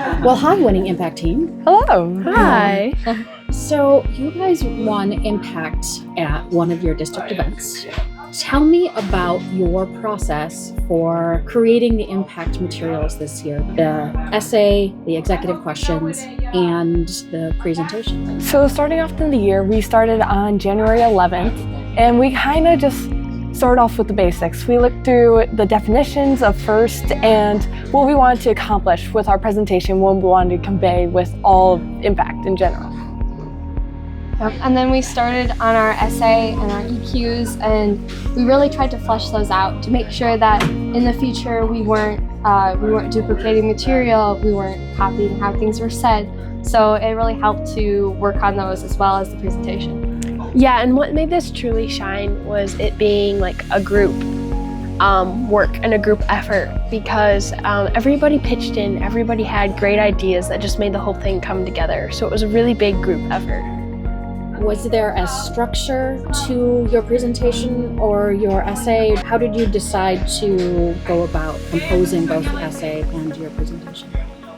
Well, hi, Winning Impact Team. Hello. Hi. So you guys won Impact at one of your district events. Tell me about your process for creating the Impact materials this year, the essay, the executive questions, and the presentation. So starting off in the year, we started on January 11th, and we kind of just started off with the basics. We looked through the definitions of FIRST and what we wanted to accomplish with our presentation, what we wanted to convey with all Impact in general. Yep. And then we started on our essay and our EQs, and we really tried to flesh those out to make sure that in the future we weren't duplicating material, we weren't copying how things were said. So it really helped to work on those as well as the presentation. Yeah, and what made this truly shine was it being like a group work and a group effort, because everybody pitched in, everybody had great ideas that just made the whole thing come together. So it was a really big group effort. Was there a structure to your presentation or your essay? How did you decide to go about composing both the essay and your presentation?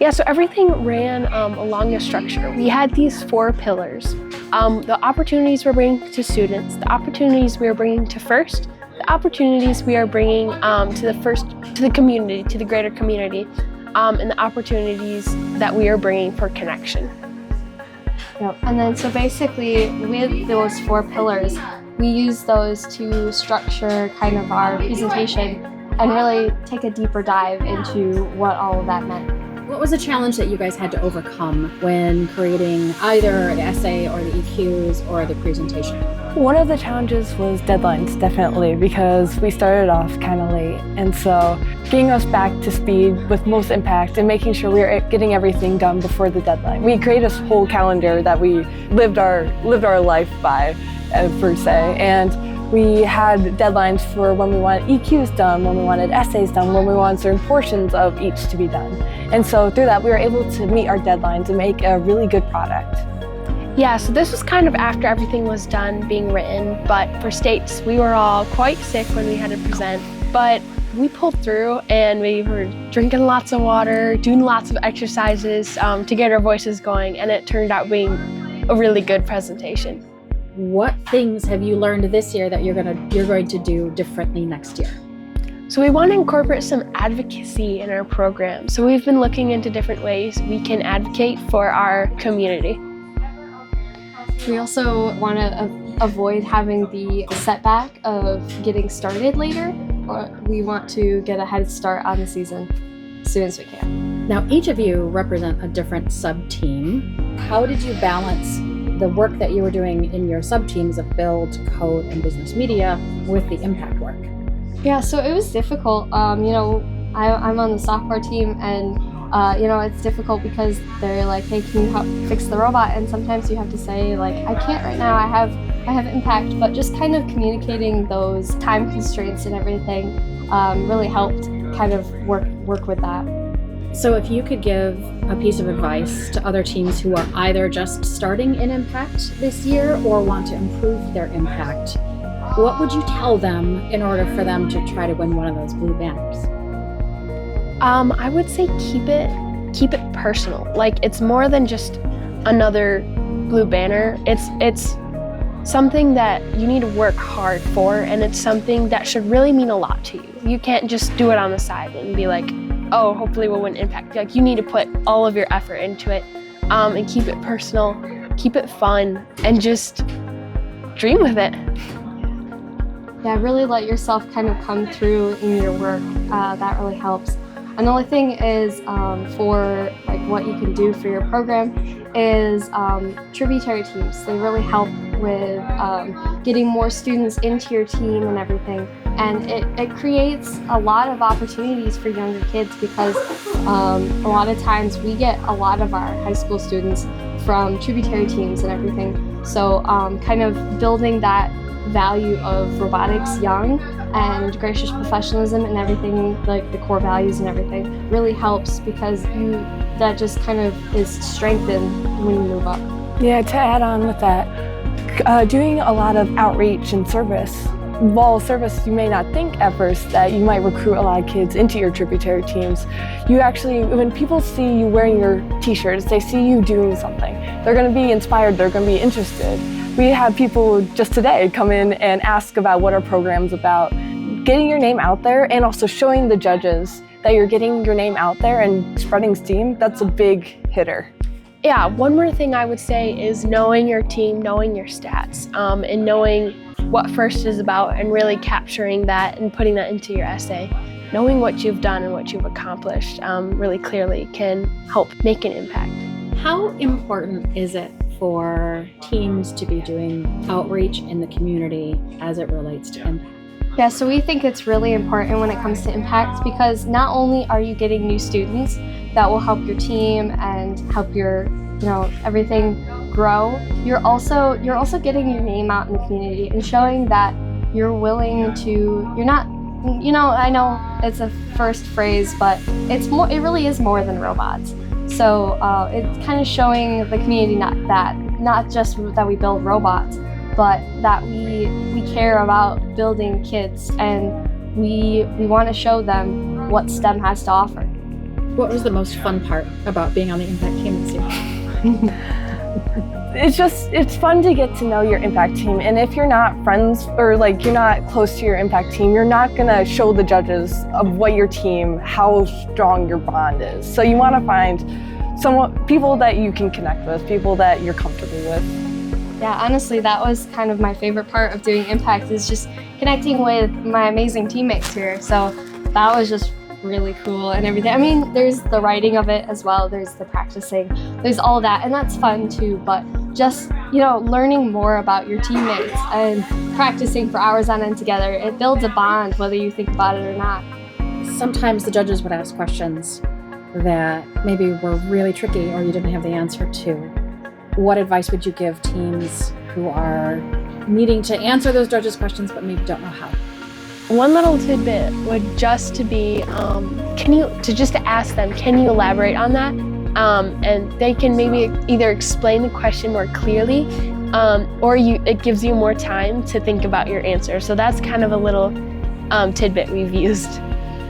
Yeah, so everything ran along a structure. We had these 4 pillars. The opportunities we're bringing to students, the opportunities we are bringing to FIRST, the opportunities we are bringing to the community, to the greater community, and the opportunities that we are bringing for connection. Yep. And then so basically with those 4 pillars, we use those to structure kind of our presentation and really take a deeper dive into what all of that meant. What was a challenge that you guys had to overcome when creating either the essay or the EQs or the presentation? One of the challenges was deadlines, definitely, because we started off kind of late. And so getting us back to speed with most Impact and making sure we were getting everything done before the deadline. We created a whole calendar that we lived our life by, per se. And we had deadlines for when we wanted EQs done, when we wanted essays done, when we wanted certain portions of each to be done. And so through that, we were able to meet our deadlines and make a really good product. Yeah, so this was kind of after everything was done being written, but for states, we were all quite sick when we had to present, but we pulled through and we were drinking lots of water, doing lots of exercises to get our voices going, and it turned out being a really good presentation. What things have you learned this year that you're going to do differently next year? So we want to incorporate some advocacy in our program. So we've been looking into different ways we can advocate for our community. We also want to avoid having the setback of getting started later. We want to get a head start on the season as soon as we can. Now, each of you represent a different sub-team. How did you balance the work that you were doing in your sub-teams of build, code, and business media with the Impact work? Yeah, so it was difficult. I'm on the software team, and it's difficult because they're like, hey, can you help fix the robot? And sometimes you have to say, like, I can't right now, I have Impact, but just kind of communicating those time constraints and everything really helped kind of work with that. So if you could give a piece of advice to other teams who are either just starting in Impact this year or want to improve their Impact, what would you tell them in order for them to try to win one of those blue banners? I would say keep it personal. Like, it's more than just another blue banner. It's something that you need to work hard for, and it's something that should really mean a lot to you. You can't just do it on the side and be like, oh, hopefully we'll win Impact. Like, you need to put all of your effort into it, and keep it personal, keep it fun, and just dream with it. Yeah, really let yourself kind of come through in your work. That really helps. Another thing is for like what you can do for your program is tributary teams. They really help with getting more students into your team and everything. And it creates a lot of opportunities for younger kids because a lot of times we get a lot of our high school students from tributary teams and everything. So kind of building that value of robotics young and gracious professionalism and everything, like the core values and everything, really helps because that just kind of is strengthened when you move up. Yeah, to add on with that, doing a lot of outreach and service while service, you may not think at first that you might recruit a lot of kids into your tributary teams. You actually, when people see you wearing your t-shirts, they see you doing something. They're going to be inspired, they're going to be interested. We had people just today come in and ask about what our program's about. Getting your name out there and also showing the judges that you're getting your name out there and spreading steam, that's a big hitter. Yeah, one more thing I would say is knowing your team, knowing your stats, and knowing what FIRST is about and really capturing that and putting that into your essay. Knowing what you've done and what you've accomplished really clearly can help make an impact. How important is it for teams to be doing outreach in the community as it relates to impact? Yeah, so we think it's really important when it comes to impact because not only are you getting new students that will help your team and help your, everything grow, you're also getting your name out in the community and showing that you're willing to, you're not, I know it's a first phrase, but it really is more than robots. So it's kind of showing the community not just that we build robots, but that we care about building kids and we want to show them what STEM has to offer. What was the most fun part about being on the impact team this year? It's fun to get to know your impact team, and if you're not friends or you're not close to your impact team, you're not gonna show the judges of what your team, how strong your bond is. So you want to find people that you can connect with, people that you're comfortable with. Yeah, honestly, that was kind of my favorite part of doing impact is just connecting with my amazing teammates here. So that was just really cool and everything. I mean, there's the writing of it as well, there's the practicing, there's all that, and that's fun too, but just, learning more about your teammates and practicing for hours on end together, it builds a bond whether you think about it or not. Sometimes the judges would ask questions that maybe were really tricky or you didn't have the answer to. What advice would you give teams who are needing to answer those judges' questions but maybe don't know how? One little tidbit would just to be, to ask them, can you elaborate on that? And they can maybe either explain the question more clearly, or it gives you more time to think about your answer. So that's kind of a little tidbit we've used.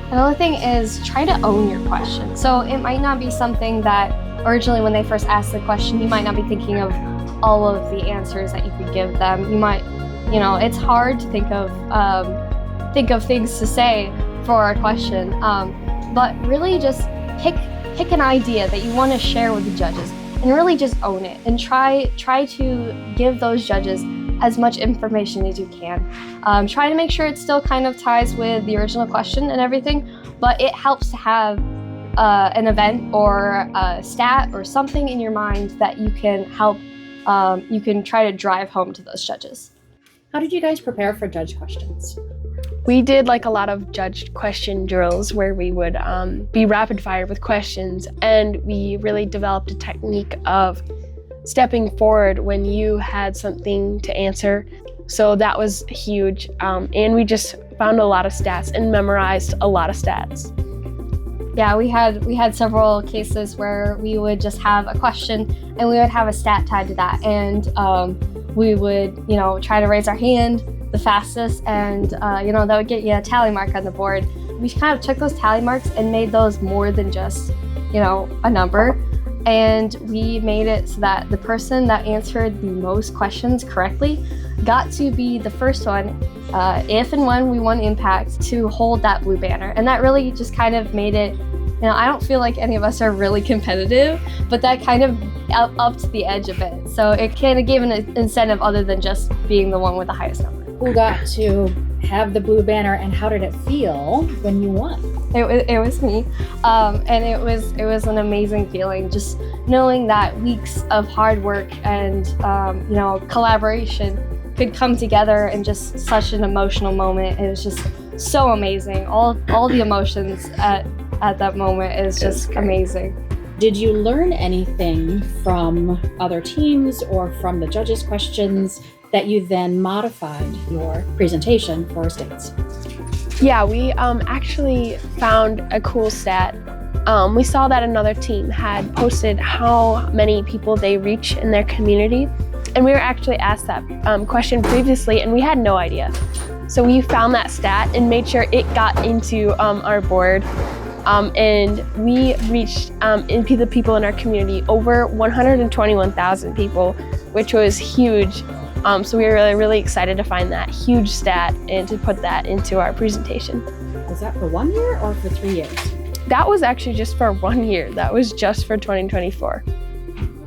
Another thing is try to own your question. So it might not be something that originally when they first asked the question, you might not be thinking of all of the answers that you could give them. You might, it's hard to think of things to say for a question, but really just pick an idea that you want to share with the judges and really just own it and try to give those judges as much information as you can. Try to make sure it still kind of ties with the original question and everything, but it helps to have an event or a stat or something in your mind that you can help, you can try to drive home to those judges. How did you guys prepare for judge questions? We did a lot of judged question drills where we would be rapid fire with questions, and we really developed a technique of stepping forward when you had something to answer. So that was huge, and we just found a lot of stats and memorized a lot of stats. Yeah, we had several cases where we would just have a question and we would have a stat tied to that, and we would try to raise our hand the fastest, and that would get you a tally mark on the board. We kind of took those tally marks and made those more than just a number, and we made it so that the person that answered the most questions correctly got to be the first one, if and when we won impact, to hold that blue banner. And that really just kind of made it, I don't feel like any of us are really competitive, but that kind of upped the edge of it. So it kind of gave an incentive other than just being the one with the highest number. Who got to have the blue banner, and how did it feel when you won? It was me, and it was an amazing feeling, just knowing that weeks of hard work and collaboration could come together in just such an emotional moment. It was just so amazing. All the emotions at that moment is just amazing. Did you learn anything from other teams or from the judges' questions that you then modified your presentation for states? Yeah, we actually found a cool stat. We saw that another team had posted how many people they reach in their community, and we were actually asked that question previously, and we had no idea. So we found that stat and made sure it got into our board. And we reached into the people in our community, over 121,000 people, which was huge. So we were really, really excited to find that huge stat and to put that into our presentation. Was that for 1 year or for 3 years? That was actually just for 1 year. That was just for 2024.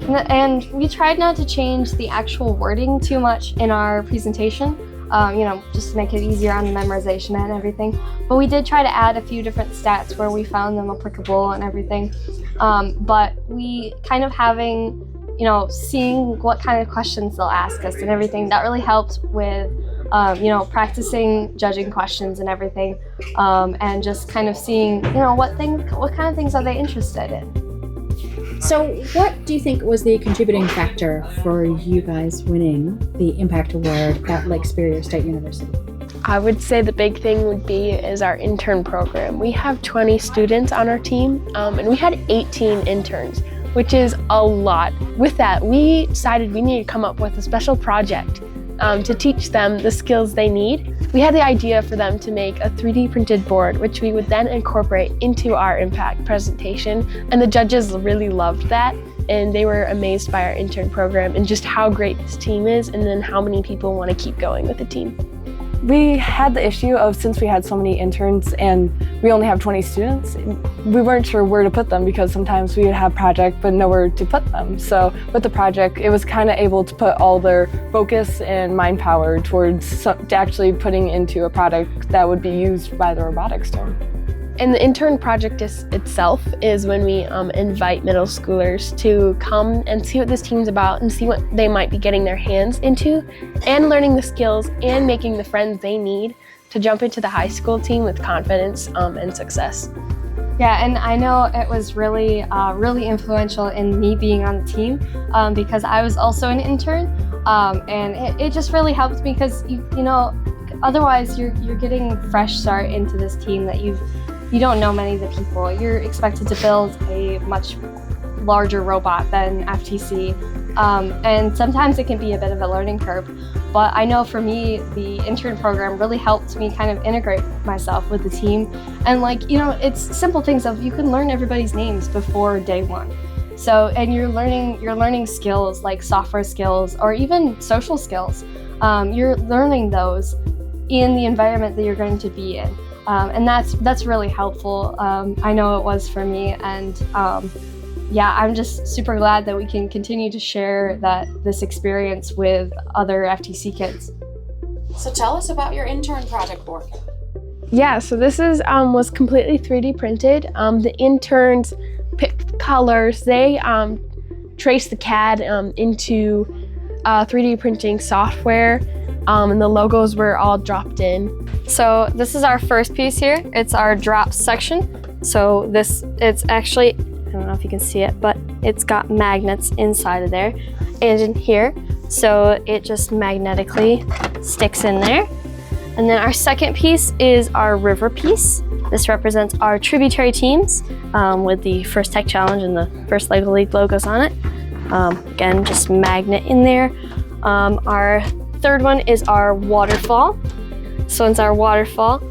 And we tried not to change the actual wording too much in our presentation, just to make it easier on the memorization and everything. But we did try to add a few different stats where we found them applicable and everything. But we kind of having, seeing what kind of questions they'll ask us and everything, that really helped with, practicing judging questions and everything, and just kind of seeing, what kind of things are they interested in. So what do you think was the contributing factor for you guys winning the Impact Award at Lake Superior State University? I would say the big thing would be is our intern program. We have 20 students on our team, and we had 18 interns, which is a lot. With that, we decided we needed to come up with a special project to teach them the skills they need. We had the idea for them to make a 3D printed board, which we would then incorporate into our impact presentation. And the judges really loved that. And they were amazed by our intern program and just how great this team is, and then how many people want to keep going with the team. We had the issue of, since we had so many interns and we only have 20 students, we weren't sure where to put them because sometimes we would have project but nowhere to put them. So with the project, it was kind of able to put all their focus and mind power towards actually putting into a product that would be used by the robotics team. And the intern project itself is when we invite middle schoolers to come and see what this team's about and see what they might be getting their hands into, and learning the skills and making the friends they need to jump into the high school team with confidence and success. Yeah, and I know it was really, really influential in me being on the team, because I was also an intern, and it just really helped me because otherwise you're getting a fresh start into this team that you don't know many of the people. You're expected to build a much larger robot than FTC, and sometimes it can be a bit of a learning curve. But I know for me, the intern program really helped me kind of integrate myself with the team. And it's simple things of you can learn everybody's names before day one. So, and you're learning skills like software skills or even social skills. You're learning those in the environment that you're going to be in. And that's really helpful. I know it was for me, and I'm just super glad that we can continue to share this experience with other FTC kids. So tell us about your intern project board. Yeah, so this was completely 3D printed. The interns picked colors. They traced the CAD into 3D printing software, and the logos were all dropped in. So this is our first piece here. It's our drops section. So it's actually, I don't know if you can see it, but it's got magnets inside of there and in here. So it just magnetically sticks in there. And then our second piece is our river piece. This represents our tributary teams with the First Tech Challenge and the First Lego League logos on it. Again, just magnet in there. Our third one is our waterfall. So it's our waterfall.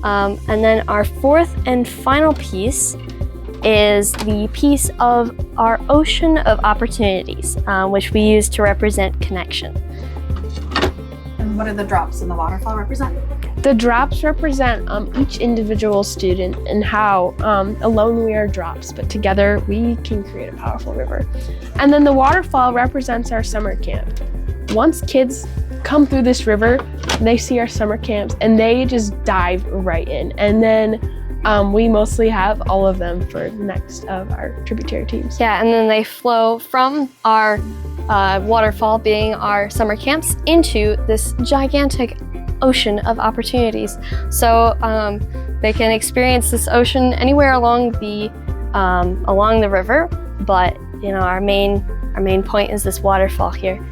And then our fourth and final piece is the piece of our ocean of opportunities, which we use to represent connection. And what do the drops in the waterfall represent? The drops represent each individual student and how alone we are drops, but together we can create a powerful river. And then the waterfall represents our summer camp. Once kids come through this river, they see our summer camps and they just dive right in. And then we mostly have all of them for the next of our tributary teams. Yeah, and then they flow from our waterfall being our summer camps into this gigantic ocean of opportunities. So they can experience this ocean anywhere along the river, but our main point is this waterfall here.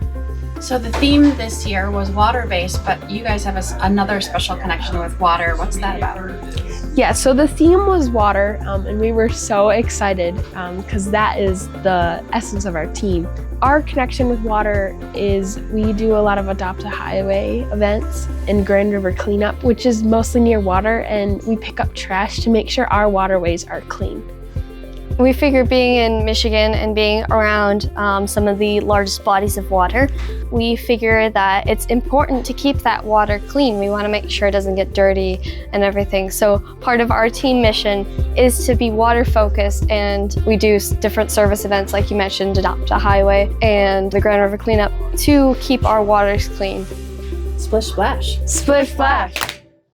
So the theme this year was water-based, but you guys have another special connection with water. What's that about? Yeah, so the theme was water, and we were so excited because that is the essence of our team. Our connection with water is we do a lot of Adopt a Highway events and Grand River cleanup, which is mostly near water, and we pick up trash to make sure our waterways are clean. We figure being in Michigan and being around some of the largest bodies of water, we figure that it's important to keep that water clean. We want to make sure it doesn't get dirty and everything. So part of our team mission is to be water focused, and we do different service events like you mentioned, Adopt a Highway and the Grand River Cleanup, to keep our waters clean. Splish splash. Splish splash.